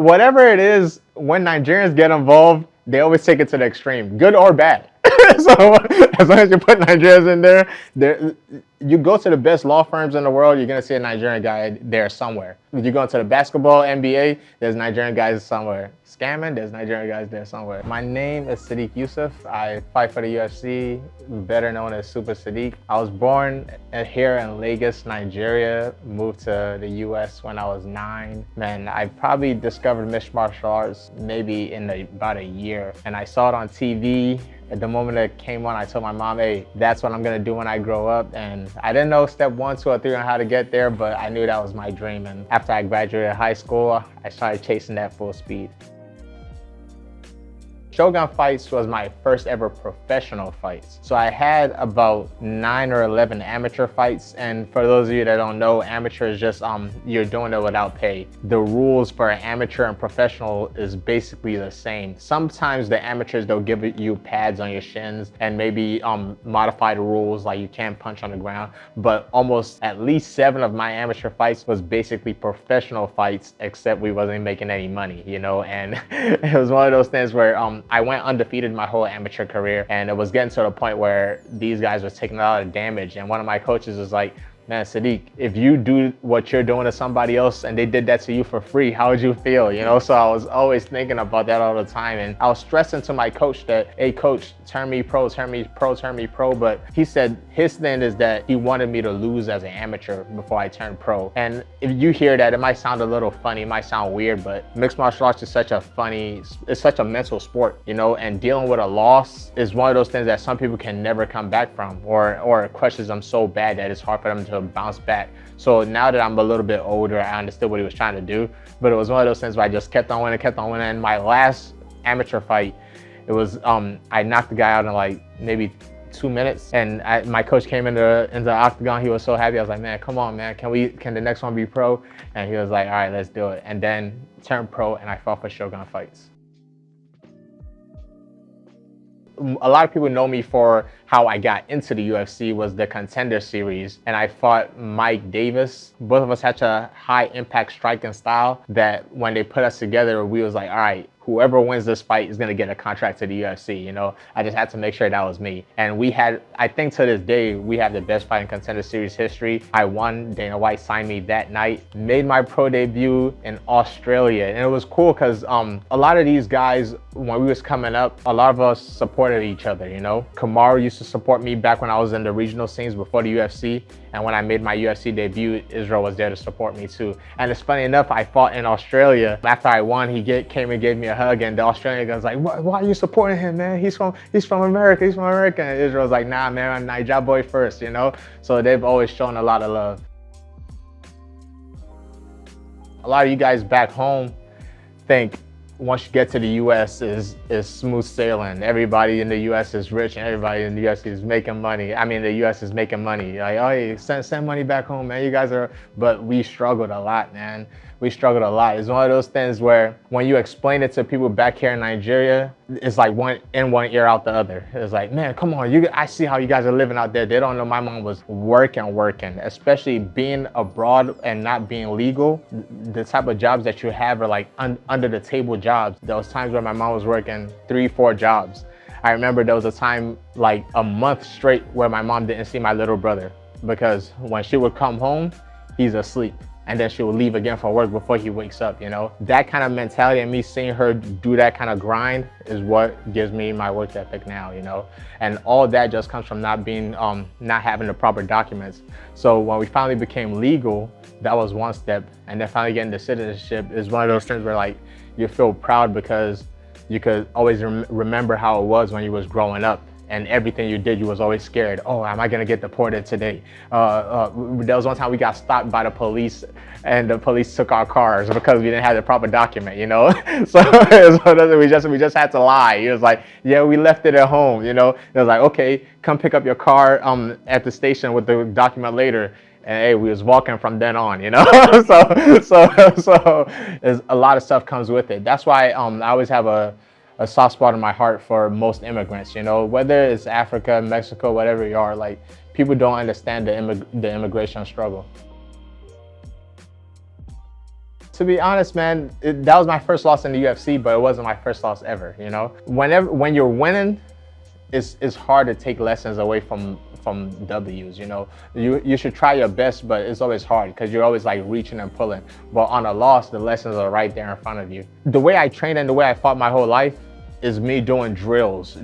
whatever it is, when Nigerians get involved, they always take it to the extreme, good or bad. So as long as you put Nigerians in there, you go to the best law firms in the world, you're gonna see a Nigerian guy there somewhere. You go into the basketball, NBA, there's Nigerian guys somewhere. Scamming, there's Nigerian guys there somewhere. My name is Sodiq Yusuf. I fight for the UFC, better known as Super Sodiq. I was born here in Lagos, Nigeria. Moved to the US when I was 9. Man, I probably discovered mixed martial arts maybe in about a year. And I saw it on TV. At the moment it came on, I told my mom, hey, that's what I'm gonna do when I grow up. And I didn't know step 1, 2, or 3 on how to get there, but I knew that was my dream. And after I graduated high school, I started chasing that full speed. Shogun fights was my first ever professional fights. So I had about 9 or 11 amateur fights. And for those of you that don't know, amateur is just, you're doing it without pay. The rules for amateur and professional is basically the same. Sometimes the amateurs, they'll give you pads on your shins and maybe modify the rules, like you can't punch on the ground. But almost at least 7 of my amateur fights was basically professional fights, except we wasn't making any money, you know? And it was one of those things where I went undefeated my whole amateur career, and it was getting to the point where these guys was taking a lot of damage. And one of my coaches was like, man, Sodiq, if you do what you're doing to somebody else and they did that to you for free, how would you feel? You know, so I was always thinking about that all the time. And I was stressing to my coach that, hey, coach, turn me pro, turn me pro, turn me pro. But he said his thing is that he wanted me to lose as an amateur before I turned pro. And if you hear that, it might sound a little funny, it might sound weird, but mixed martial arts is such a it's such a mental sport, you know, and dealing with a loss is one of those things that some people can never come back from, or it crushes them so bad that it's hard for them to bounce back. So now that I'm a little bit older, I understood what he was trying to do, but it was one of those things where I just kept on winning. And my last amateur fight, it was I knocked the guy out in like maybe 2 minutes, and my coach came into the octagon. He was so happy. I was like, man, come on, man, can the next one be pro? And he was like, all right, let's do it. And then turned pro, and I fought for Shogun Fights. A lot of people know me for how I got into the UFC was the Contender Series, and I fought Mike Davis. Both of us had a high impact striking style that when they put us together, we was like, all right, whoever wins this fight is gonna get a contract to the UFC, you know? I just had to make sure that was me. And we had, I think to this day, we have the best fight in Contender Series history. I won, Dana White signed me that night. Made my pro debut in Australia. And it was cool because a lot of these guys, when we was coming up, a lot of us supported each other, you know? Kamaru used to support me back when I was in the regional scenes before the UFC. And when I made my UFC debut, Israel was there to support me too. And it's funny enough, I fought in Australia. After I won, he came and gave me a hug, and the Australian guy's like, why are you supporting him, man? He's from America, he's from America. And Israel's like, nah, man, I'm Niger boy first, you know? So they've always shown a lot of love. A lot of you guys back home think once you get to the US is smooth sailing. Everybody in the US is rich and everybody in the US is making money. I mean, the US is making money. Like, oh, yeah, send money back home, man. You guys are, but we struggled a lot, man. We struggled a lot. It's one of those things where when you explain it to people back here in Nigeria, it's like one in one ear out the other. It's like, man, come on, I see how you guys are living out there. They don't know my mom was working, especially being abroad and not being legal. The type of jobs that you have are like under the table jobs. There was times where my mom was working 3, 4 jobs. I remember there was a time like a month straight where my mom didn't see my little brother because when she would come home, he's asleep. And then she will leave again for work before he wakes up, you know? That kind of mentality and me seeing her do that kind of grind is what gives me my work ethic now, you know? And all that just comes from not having the proper documents. So when we finally became legal, that was one step. And then finally getting the citizenship is one of those things where like, you feel proud because you could always remember how it was when you was growing up. And everything you did, you was always scared. Oh, am I gonna get deported today? There was one time we got stopped by the police and the police took our cars because we didn't have the proper document, you know? So we just had to lie. It was like, yeah, we left it at home, you know? It was like, okay, come pick up your car at the station with the document later. And hey, we was walking from then on, you know? so there's a lot of stuff comes with it. That's why I always have a soft spot in my heart for most immigrants, you know, whether it's Africa, Mexico, whatever you are, like people don't understand the immigration struggle. To be honest, man, that was my first loss in the UFC, but it wasn't my first loss ever, you know? When you're winning, it's hard to take lessons away from W's, you know? You should try your best, but it's always hard because you're always like reaching and pulling. But on a loss, the lessons are right there in front of you. The way I trained and the way I fought my whole life is me doing drills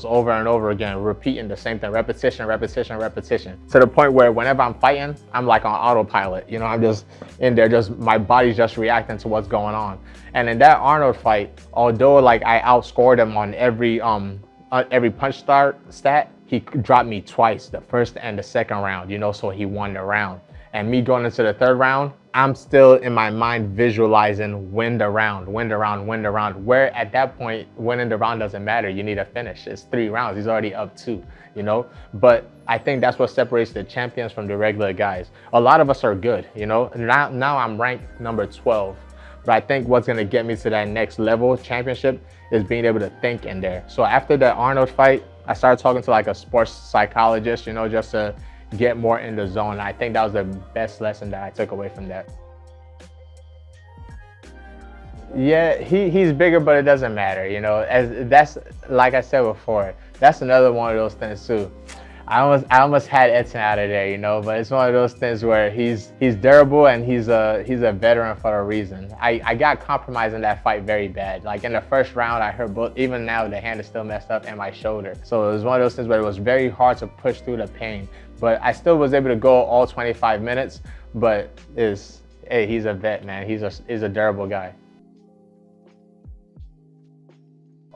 over and over again, repeating the same thing, repetition, repetition, repetition, to the point where whenever I'm fighting, I'm like on autopilot. You know, I'm just in there, just my body's just reacting to what's going on. And in that Arnold fight, although like I outscored him on every punch stat, he dropped me twice, the first and the second round, you know, so he won the round. And me going into the third round, I'm still in my mind visualizing win the round, win the round, win the round. Where at that point, winning the round doesn't matter. You need a finish. It's 3 rounds. He's already up 2, you know? But I think that's what separates the champions from the regular guys. A lot of us are good, you know? Now I'm ranked number 12. But I think what's gonna get me to that next level championship is being able to think in there. So after that Arnold fight, I started talking to like a sports psychologist, you know, just to get more in the zone. I think that was the best lesson that I took away from that. Yeah, he's bigger, but it doesn't matter, you know. As that's like I said before, that's another one of those things too. I almost had Edson out of there, you know, but it's one of those things where he's durable and he's a veteran for a reason. I got compromised in that fight very bad. Like in the first round, I hurt both. Even now, the hand is still messed up and my shoulder. So it was one of those things where it was very hard to push through the pain. But I still was able to go all 25 minutes. But hey, he's a vet, man. He's a durable guy.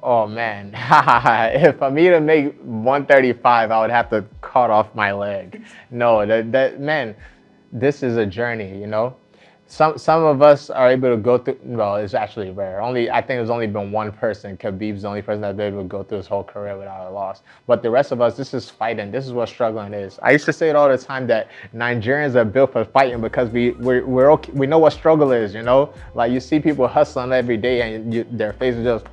Oh man, if for me to make 135, I would have to cut off my leg. No, that man, this is a journey, you know. Some of us are able to go through. Well, it's actually rare. I think there's only been one person. Khabib's the only person that's been able to go through his whole career without a loss. But the rest of us, this is fighting. This is what struggling is. I used to say it all the time that Nigerians are built for fighting because we're okay. We know what struggle is, you know. Like you see people hustling every day and their faces just.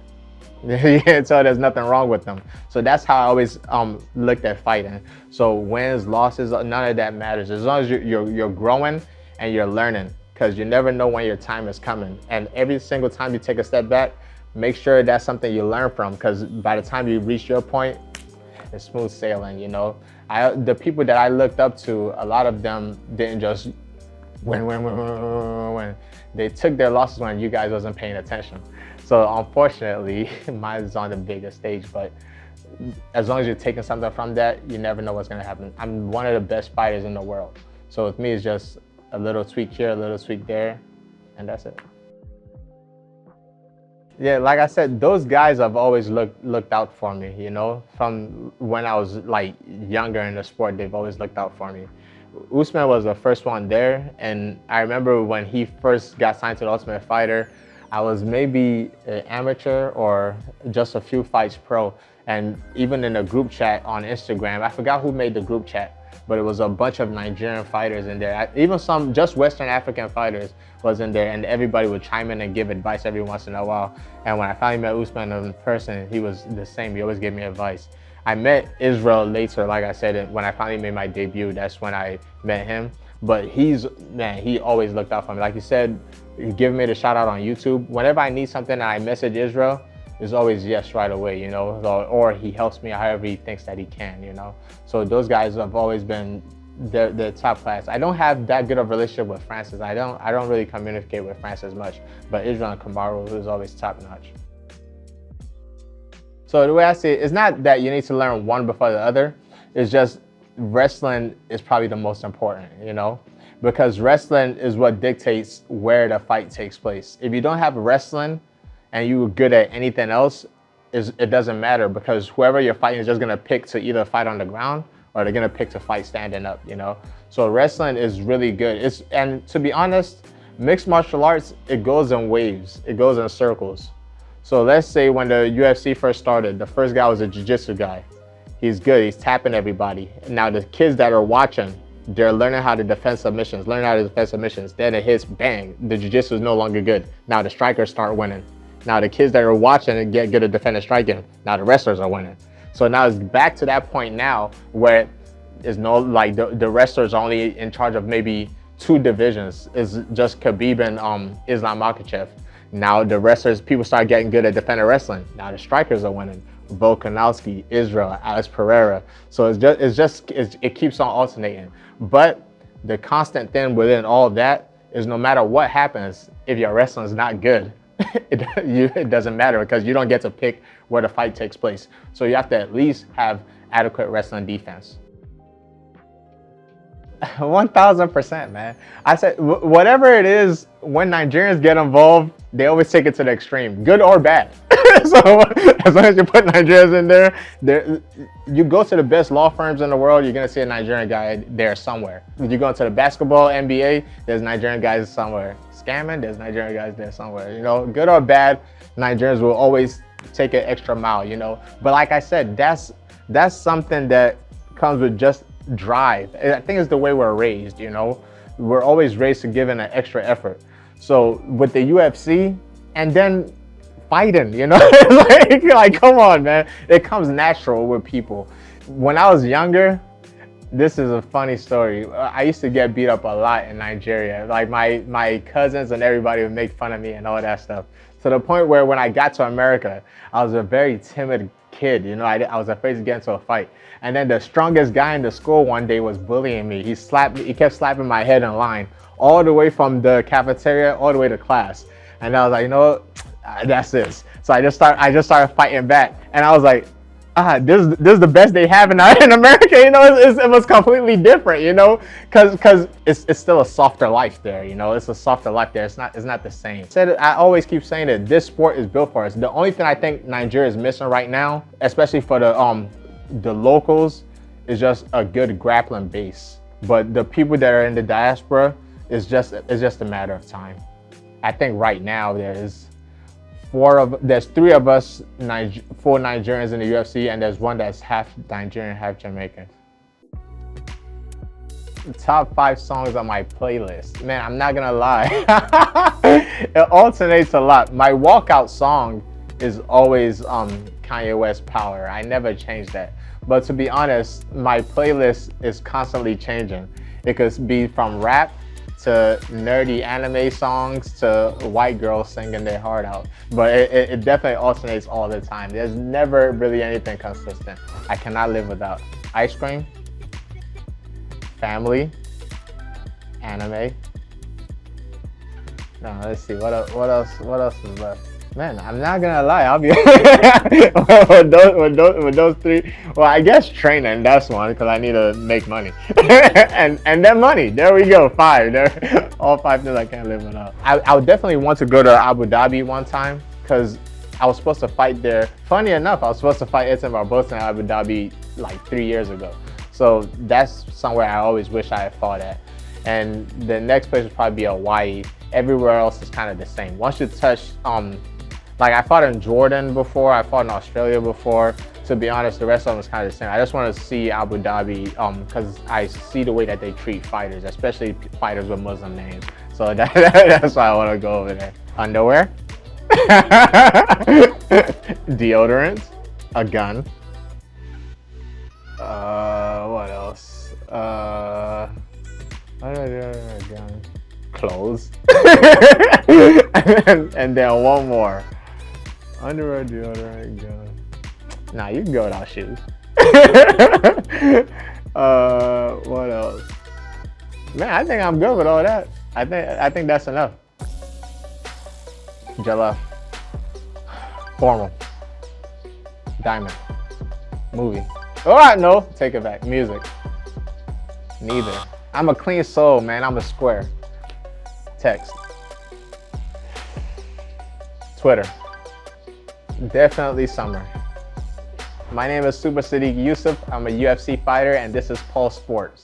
You can't tell there's nothing wrong with them. So that's how I always looked at fighting. So wins, losses, none of that matters. As long as you're growing and you're learning, because you never know when your time is coming. And every single time you take a step back, make sure that's something you learn from, because by the time you reach your point, it's smooth sailing, you know. The people that I looked up to, a lot of them didn't just win. They took their losses when you guys wasn't paying attention. So unfortunately, mine is on the bigger stage, but as long as you're taking something from that, you never know what's gonna happen. I'm one of the best fighters in the world. So with me, it's just a little tweak here, a little tweak there, and that's it. Yeah, like I said, those guys have always looked out for me, you know? From when I was like younger in the sport, they've always looked out for me. Usman was the first one there, and I remember when he first got signed to the Ultimate Fighter, I was maybe an amateur or just a few fights pro. And even in a group chat on Instagram, I forgot who made the group chat, but it was a bunch of Nigerian fighters in there. Even some just Western African fighters was in there, and everybody would chime in and give advice every once in a while. And when I finally met Usman in person, he was the same. He always gave me advice. I met Israel later, like I said, when I finally made my debut, that's when I met him. But he always looked out for me. Like you said, give me the shout out on YouTube. Whenever I need something and I message Israel, it's always yes right away, you know, or he helps me however he thinks that he can, you know. So those guys have always been the top class. I don't have that good of a relationship with Francis. I don't really communicate with Francis much, but Israel and Kamaru is always top notch. So the way I see it, it's not that you need to learn one before the other. It's just wrestling is probably the most important, you know, because wrestling is what dictates where the fight takes place. If you don't have wrestling and you're good at anything else, it doesn't matter, because whoever you're fighting is just gonna pick to either fight on the ground or they're gonna pick to fight standing up, you know. So wrestling is really good. And to be honest, mixed martial arts, it goes in waves, it goes in circles. So let's say when the UFC first started, the first guy was a jiu-jitsu guy. He's good, he's tapping everybody. Now the kids that are watching, they're learning how to defend submissions, Then it hits, bang, the jiu-jitsu is no longer good. Now the strikers start winning. Now the kids that are watching get good at defending striking. Now the wrestlers are winning. So now it's back to that point now where it's no, like the wrestlers are only in charge of maybe two divisions. It's just Khabib and Islam Makhachev. Now the wrestlers, people start getting good at defender wrestling. Now the strikers are winning. Volkanovski, Israel, Alex Pereira. So it keeps on alternating. But the constant thing within all of that is no matter what happens, if your wrestling is not good, it doesn't matter because you don't get to pick where the fight takes place. So you have to at least have adequate wrestling defense. 1000%, man. I said, whatever it is, when Nigerians get involved, they always take it to the extreme, good or bad. So as long as you put Nigerians in there, you go to the best law firms in the world, you're gonna see a Nigerian guy there somewhere. You go into the basketball, NBA, there's Nigerian guys somewhere. Scamming, there's Nigerian guys there somewhere. You know, good or bad, Nigerians will always take an extra mile, you know. But like I said, that's something that comes with just drive. I think it's the way we're raised, you know. We're always raised to give in an extra effort. So with the UFC and then fighting, you know, like come on, man. It comes natural with people. When I was younger, this is a funny story. I used to get beat up a lot in Nigeria. Like my cousins and everybody would make fun of me and all that stuff. To the point where when I got to America, I was a very timid kid, you know. I was afraid to get into a fight. And then the strongest guy in the school one day was bullying me. He kept slapping my head in line, all the way from the cafeteria all the way to class. And I was like, you know what? That's this. So I just started fighting back. And I was like, this is the best they have in America, you know. It was completely different, you know, because it's still a softer life there, you know. It's a softer life there. It's not the same. I always keep saying that this sport is built for us. The only thing I think Nigeria is missing right now, especially for the locals, is just a good grappling base. But the people that are in the diaspora, it's just a matter of time. I think right now there's three of us, 4 Nigerians in the UFC, and there's one that's half Nigerian, half Jamaican. The top 5 songs on my playlist. Man, I'm not gonna lie. It alternates a lot. My walkout song is always Kanye West Power. I never change that. But to be honest, my playlist is constantly changing. It could be from rap to nerdy anime songs to white girls singing their heart out. But it definitely alternates all the time. There's never really anything consistent. I cannot live without ice cream, family, anime. No, let's see, what else is left? Man, I'm not gonna lie, I'll be with those 3. Well, I guess training, that's one, because I need to make money. and then money, there we go, 5. There, all 5 things I can't live without. I would definitely want to go to Abu Dhabi one time, because I was supposed to fight there. Funny enough, I was supposed to fight Edson Barbosa in Abu Dhabi like 3 years ago. So that's somewhere I always wish I had fought at. And the next place would probably be Hawaii. Everywhere else is kind of the same. Once you touch, like I fought in Jordan before, I fought in Australia before. To be honest, the rest of them is kind of the same. I just want to see Abu Dhabi because I see the way that they treat fighters, especially fighters with Muslim names. So that's why I want to go over there. Underwear, deodorant, a gun. What else? What do I do with a gun? Clothes. and then one more. Underwear, deodorant, gun. Nah, you can go without shoes. What else? Man, I think I'm good with all that. I think that's enough. Jala. Formal. Diamond. Movie. All right, no, take it back. Music. Neither. I'm a clean soul, man. I'm a square. Text. Twitter. Definitely summer. My name is Sodiq Yusuf. I'm a UFC fighter, and this is Pulse Sports.